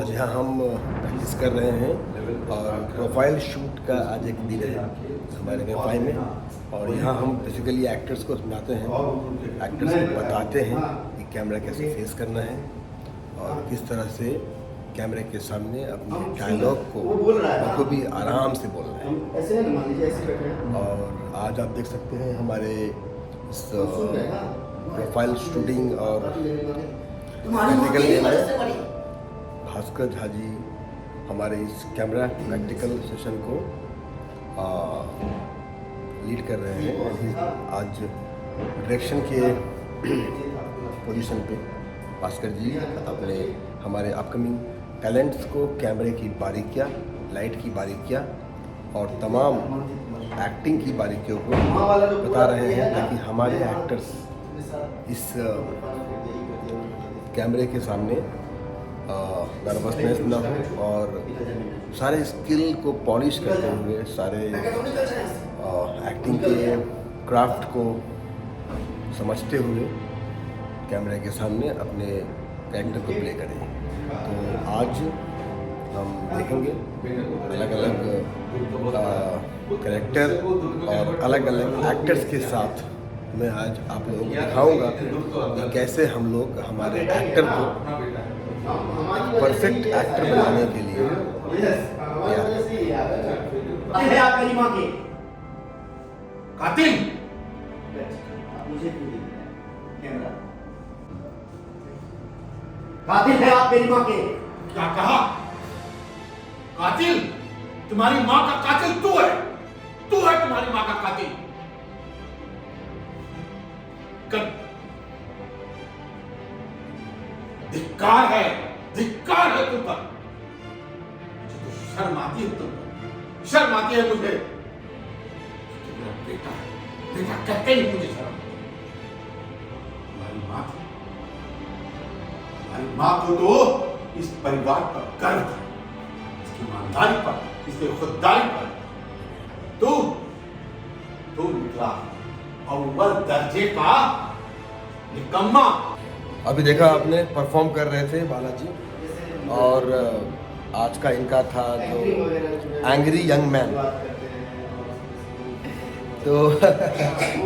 आज यहाँ हम प्रैक्टिस कर रहे हैं और प्रोफाइल शूट का आज एक दिन है हमारे MFI में। और यहाँ हम बेसिकली एक्टर्स को समझाते हैं, एक्टर्स को बताते हैं कि कैमरा कैसे फेस करना है और किस तरह से कैमरे के सामने अपने डायलॉग को भी आराम से बोलना है। और आज आप देख सकते हैं हमारे इस प्रोफाइल शूटिंग और प्रैक्टिकल में भास्कर झा जी हमारे इस कैमरा प्रैक्टिकल सेशन को लीड कर रहे हैं। और आज डायरेक्शन के पोजीशन पे भास्कर जी अपने हमारे अपकमिंग टैलेंट्स को कैमरे की बारीकियाँ, लाइट की बारीकियाँ और तमाम एक्टिंग की बारीकियों को बता रहे हैं ताकि हमारे एक्टर्स इस कैमरे के सामने नर्वसनेस ना हो और सारे स्किल को पॉलिश करते हुए सारे एक्टिंग के क्राफ्ट को समझते हुए कैमरे के सामने अपने कैरेक्टर को प्ले करें। तो आज हम देखेंगे अलग अलग कैरेक्टर और अलग अलग एक्टर्स के साथ मैं आज आप लोगों को दिखाऊंगा कि कैसे हम लोग हमारे एक्टर को परफेक्ट एक्टर बनाने के लिए आप मेरी मां के कातिल कातिल है आप मेरी मां के। क्या कहा? कातिल? तुम्हारी मां का कातिल तू है तुम्हारी मां का कातिल। धिक्कार है तुम पर। मुझे तो शर्म आती है तुम पर, शर्म आती है मुझे। मेरा बेटा है, बेटा कहते ही मुझे शर्म। तुम्हारी मां को तो इस परिवार पर गर्व है, इसकी ईमानदारी पर, इसकी खुददारी पर। तू निकला अव्वल दर्जे का निकम्मा। अभी देखा आपने परफॉर्म कर रहे थे बालाजी और आज का इनका था जो एंग्री यंग मैन। तो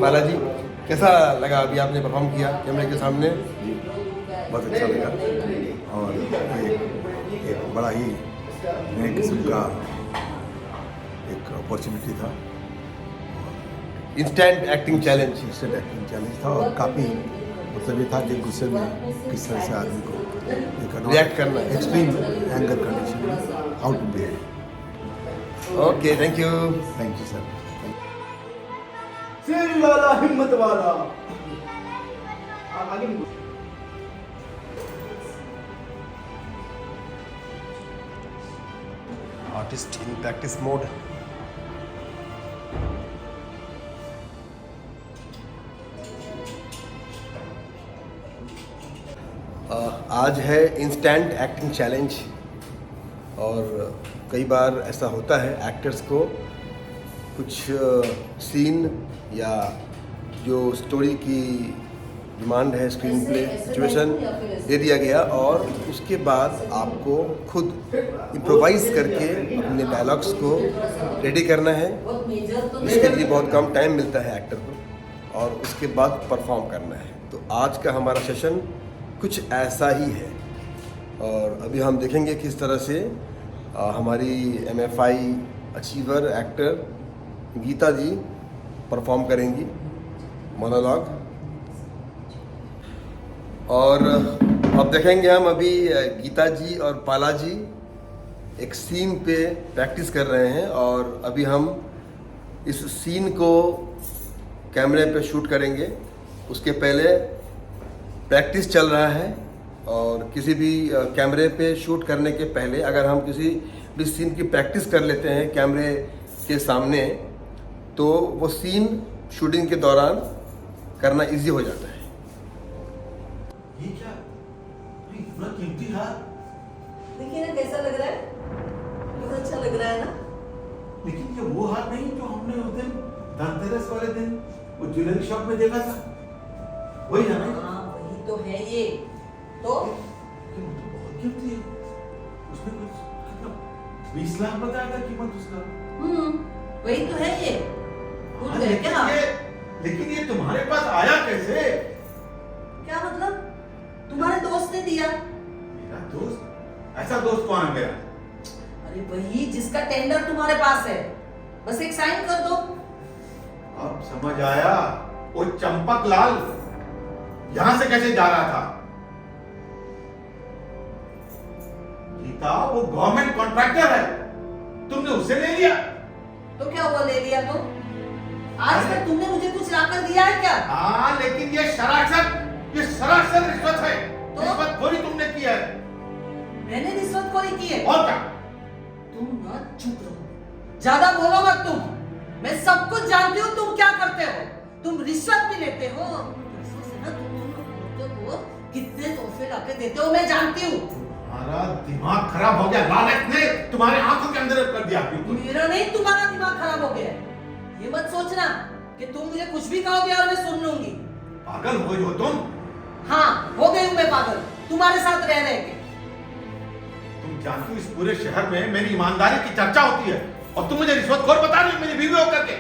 बालाजी कैसा लगा अभी आपने परफॉर्म किया कैमरे के सामने? बहुत अच्छा लगा और एक बड़ा ही नए किस्म का एक अपॉर्चुनिटी था। इंस्टेंट एक्टिंग चैलेंज था और काफ़ी मतलब ये था कि गुस्से में किस तरह से आदमी को रिएक्ट करना है, एक्सट्रीम एंगर कंडीशन में how to behave. Okay, thank you sir. शेर वाला हिम्मत वाला आगे आर्टिस्ट इन प्रैक्टिस मोड। आज है इंस्टेंट एक्टिंग चैलेंज और कई बार ऐसा होता है एक्टर्स को कुछ सीन या जो स्टोरी की डिमांड है, स्क्रीन प्ले सिचुएशन दे दिया गया और उसके बाद आपको खुद इम्प्रोवाइज करके अपने डायलॉग्स को रेडी करना है। इसके लिए बहुत कम टाइम मिलता है एक्टर को और उसके बाद परफॉर्म करना है। तो आज का हमारा सेशन कुछ ऐसा ही है और अभी हम देखेंगे किस तरह से हमारी MFI अचीवर एक्टर गीता जी परफॉर्म करेंगी मोनोलॉग। और अब देखेंगे हम अभी गीता जी और पाला जी एक सीन पे प्रैक्टिस कर रहे हैं और अभी हम इस सीन को कैमरे पे शूट करेंगे। उसके पहले प्रैक्टिस चल रहा है और किसी भी कैमरे पे शूट करने के पहले अगर हम किसी भी सीन की प्रैक्टिस कर लेते हैं कैमरे के सामने तो वो सीन शूटिंग के दौरान करना इजी हो जाता है। ये क्या? इतना कीमती हार? देखिए ना कैसा लग रहा है, बहुत अच्छा लग रहा है ना। लेकिन ये वो हार नहीं जो हमने उस दिन धनतेरस वाले दिन वो ज्वेलरी शॉप में देखा था, वही है ना? हाँ वही तो है ये। तो बहुत कीमती है। उसने कुछ कितना 20 लाख बताया था कीमत उसका। वही तो है ये। भूल गए क्या? लेकिन ये तुम्हारे पास आया कैसे? क्या मतलब? तुम्हारे दोस्त ने दिया। मेरा दोस्त? ऐसा दोस्त कौन है मेरा? अरे वही जिसका टेंडर तुम्हारे पास है, बस एक साइन कर दो। अब समझ आया, वो चंपक लाल यहां से कैसे जा रहा था। गीता, वो गवर्नमेंट कॉन्ट्रैक्टर है, तुमने उससे ले लिया। तो क्या हुआ, ले लिया तो? आज तक तुमने मुझे कुछ लाकर दिया है क्या? हाँ, लेकिन ये सरासर रिश्वत है। तो? रिश्वतखोरी तुमने की है। मैंने रिश्वतखोरी की है? और क्या? तुम ना चुप रहो, ज्यादा बोलो मत तुम। मैं सब कुछ जानती हूँ तुम क्या करते हो। तुम रिश्वत भी लेते हो, पैसों से ना तुम औरतों को कितने तोहफे लाके देते हो मैं जानती हूँ। तुम्हारा दिमाग खराब हो गया, लालच ने तुम्हारे आंखों के अंदर कर दिया। मेरा नहीं, तुम्हारा दिमाग खराब हो गया। ये मत सोचना कि तुम मुझे कुछ भी कहोगे और मैं सुन लूंगी। पागल हो गई हो तुम? हाँ, हो गई हूँ मैं पागल, तुम्हारे साथ रह रहे के। तुम जानती हो इस पूरे शहर में मेरी ईमानदारी की चर्चा होती है, और तुम मुझे रिश्वतखोर बता रही हो मेरी बीवी होकर के।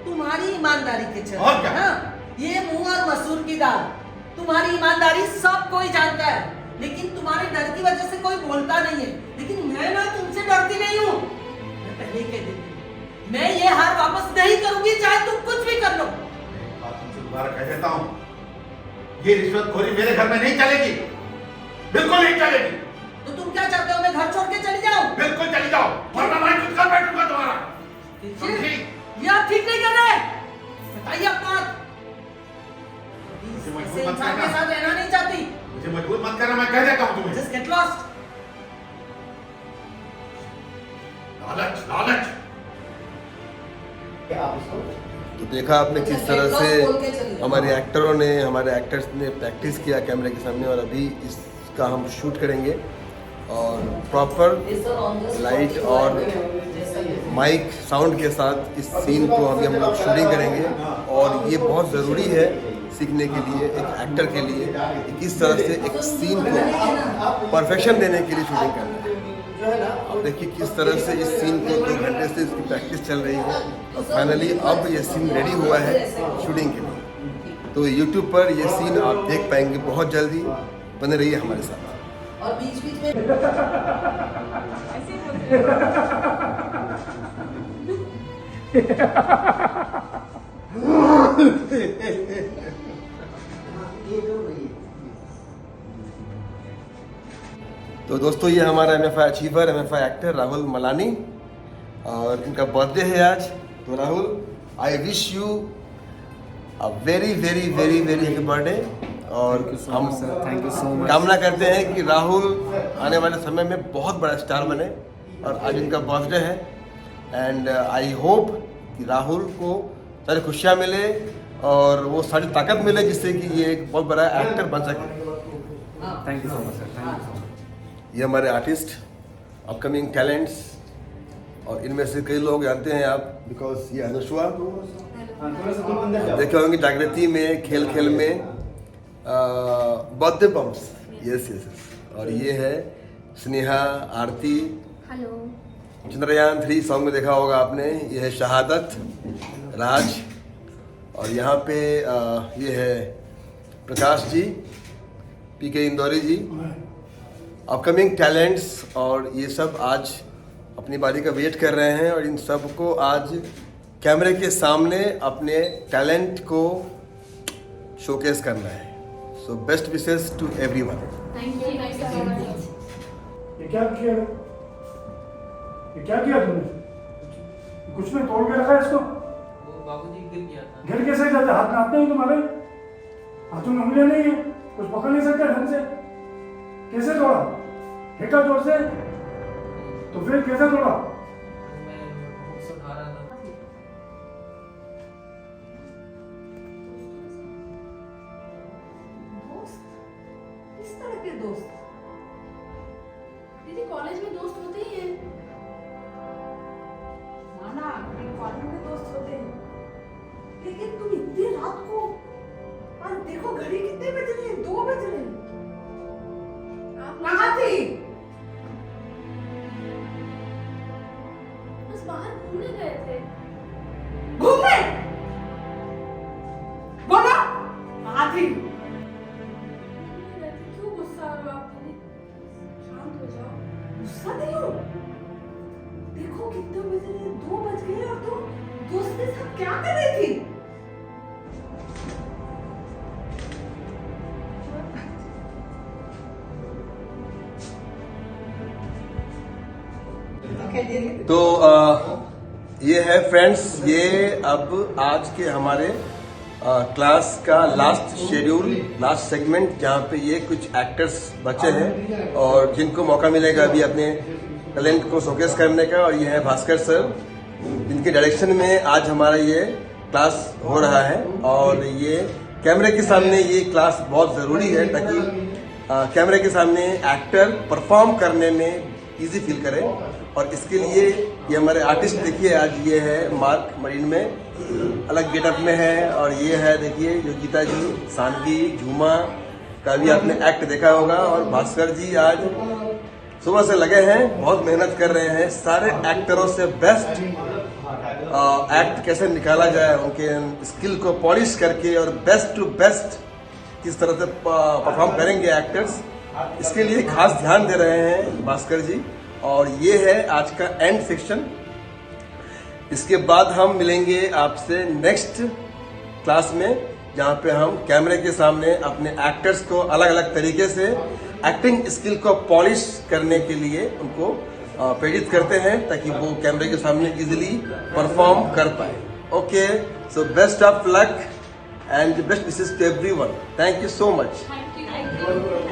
तुम्हारी ईमानदारी के चलते, और क्या? हाँ, ये मुंह और मसूर की दाल। तुम्हारी ईमानदारी सब कोई जानता है, लेकिन तुम्हारे डर की वजह से कोई बोलता नहीं है। लेकिन मैं ना तुमसे डरती नहीं हूँ। मैं पहले ही कह देती हूँ, मैं ये हार वापस नहीं करूंगी, चाहे तुम कुछ भी कर लो। एक बात तुमसे दोबारा कह देता हूँ, ये रिश्वतखोरी मेरे घर में नहीं चलेगी, बिल्कुल नहीं चलेगी। तो तुम क्या चाहते हो, मैं घर छोड़ के चली जाऊं? बिल्कुल चली जाओ, वरना मैं कुछ कर बैठूंगा तुम्हारा। ये आप ठीक नहीं कर रहे। बताइए आप बात। मुझे ऐसे मजबूर मत इंसान के करना। साथ रहना नहीं चाहती। मुझे मजबूर मत करना, मैं कह देता हूँ तुम्हें। Just get lost. लालच। तो देखा आपने किस तरह से हमारे एक्टरों ने, हमारे एक्टर्स ने प्रैक्टिस किया कैमरे के सामने, और अभी इसका हम शूट करेंगे और प्रॉपर लाइट और माइक साउंड के साथ इस सीन को अभी हम लोग शूटिंग करेंगे। और ये बहुत ज़रूरी है सीखने के लिए, एक एक्टर के लिए, कि किस तरह से एक सीन को परफेक्शन देने के लिए शूटिंग करना है। अब देखिए किस तरह से इस सीन को 2 घंटे से इसकी प्रैक्टिस चल रही है, और फाइनली अब ये सीन रेडी हुआ है शूटिंग के लिए। तो यूट्यूब पर ये सीन आप देख पाएंगे बहुत जल्दी। बने रहिए हमारे साथ। और बीच बीच में तो दोस्तों ये हमारा MFI achiever, MFI actor Rahul Malani, और इनका बर्थडे है आज। तो Rahul, I wish you a very very very very happy birthday. और हम थैंक यू सो मच। कामना करते हैं कि राहुल आने वाले समय में बहुत बड़ा स्टार बने, और आज इनका बर्थडे है। एंड आई होप कि राहुल को सारी खुशियाँ मिले और वो सारी ताकत मिले, जिससे कि ये एक बहुत बड़ा एक्टर बन सके। Thank you so much sir, thank you so much. ये हमारे आर्टिस्ट, अपकमिंग टैलेंट्स, और इनमें से कई लोग जानते हैं आप, बिकॉज ये अनुष्वा देखे होंगे जागृति में, खेल खेल में बर्थडे बम्स, यस यस। और ये है स्नेहा, आरती, हेलो, चंद्रयान 3 सॉन्ग में देखा होगा आपने। ये है शहादत, राज, और यहाँ पे ये है प्रकाश जी, PK इंदौरी जी, अपकमिंग टैलेंट्स। और ये सब आज अपनी बारी का वेट कर रहे हैं, और इन सब को आज कैमरे के सामने अपने टैलेंट को शोकेस करना है। So best wishes to everyone. Thank you so much. ये क्या किया? ये क्या किया तुमने? कुछ में तोड़ के रखा है इसको? वो बाबूजी गिर गया था। गिर कैसे जाते? हाथ में आते हैं तुम्हारे? हाथों में उंगलियां नहीं है, कुछ पकड़ नहीं सकते ढंग से। कैसे तोड़ा? फेंका जोर से? तो फिर कैसे तोड़ा? मैं बुक्स उठा रहा था। दोस्त? किस तरह के दोस्त? दीदी कॉलेज में दोस्त होते ही हैं। ना कॉलेज में दोस्त होते हैं, लेकिन तुम इतनी रात को, और देखो घड़ी कितने बज रहे हैं, 2 बज रहे हैं। आप कहाँ थी? फंसाती हो? देखो कितने बजे, 2 बज गए और तुम दोस्त के साथ क्या कर रही थी? तो ये है फ्रेंड्स, ये अब आज के हमारे क्लास का लास्ट शेड्यूल, लास्ट सेगमेंट, जहाँ पे ये कुछ एक्टर्स बचे हैं और जिनको मौका मिलेगा अभी अपने टैलेंट को शोकेस करने का। और ये है भास्कर सर, जिनके डायरेक्शन में आज हमारा ये क्लास हो रहा है। और ये कैमरे के सामने ये क्लास बहुत ज़रूरी है ताकि कैमरे के सामने एक्टर परफॉर्म करने में इजी फील करे। और इसके लिए ये हमारे आर्टिस्ट देखिए, आज ये है मार्क मरीन में अलग गेटअप में है, और ये है देखिए योगिता जी, सानवी, झूमा का भी आपने एक्ट देखा होगा। और भास्कर जी आज सुबह से लगे हैं, बहुत मेहनत कर रहे हैं, सारे एक्टरों से बेस्ट एक्ट कैसे निकाला जाए, उनके स्किल को पॉलिश करके और बेस्ट टू बेस्ट किस तरह से परफॉर्म करेंगे एक्टर्स, इसके लिए खास ध्यान दे रहे हैं भास्कर जी। और ये है आज का एंड सेक्शन। इसके बाद हम मिलेंगे आपसे नेक्स्ट क्लास में, जहाँ पे हम कैमरे के सामने अपने एक्टर्स को अलग अलग तरीके से एक्टिंग स्किल को पॉलिश करने के लिए उनको प्रेरित करते हैं ताकि वो कैमरे के सामने इजीली परफॉर्म कर पाए। Okay, so best of luck and best wishes to everyone. Thank you so much. Thank you.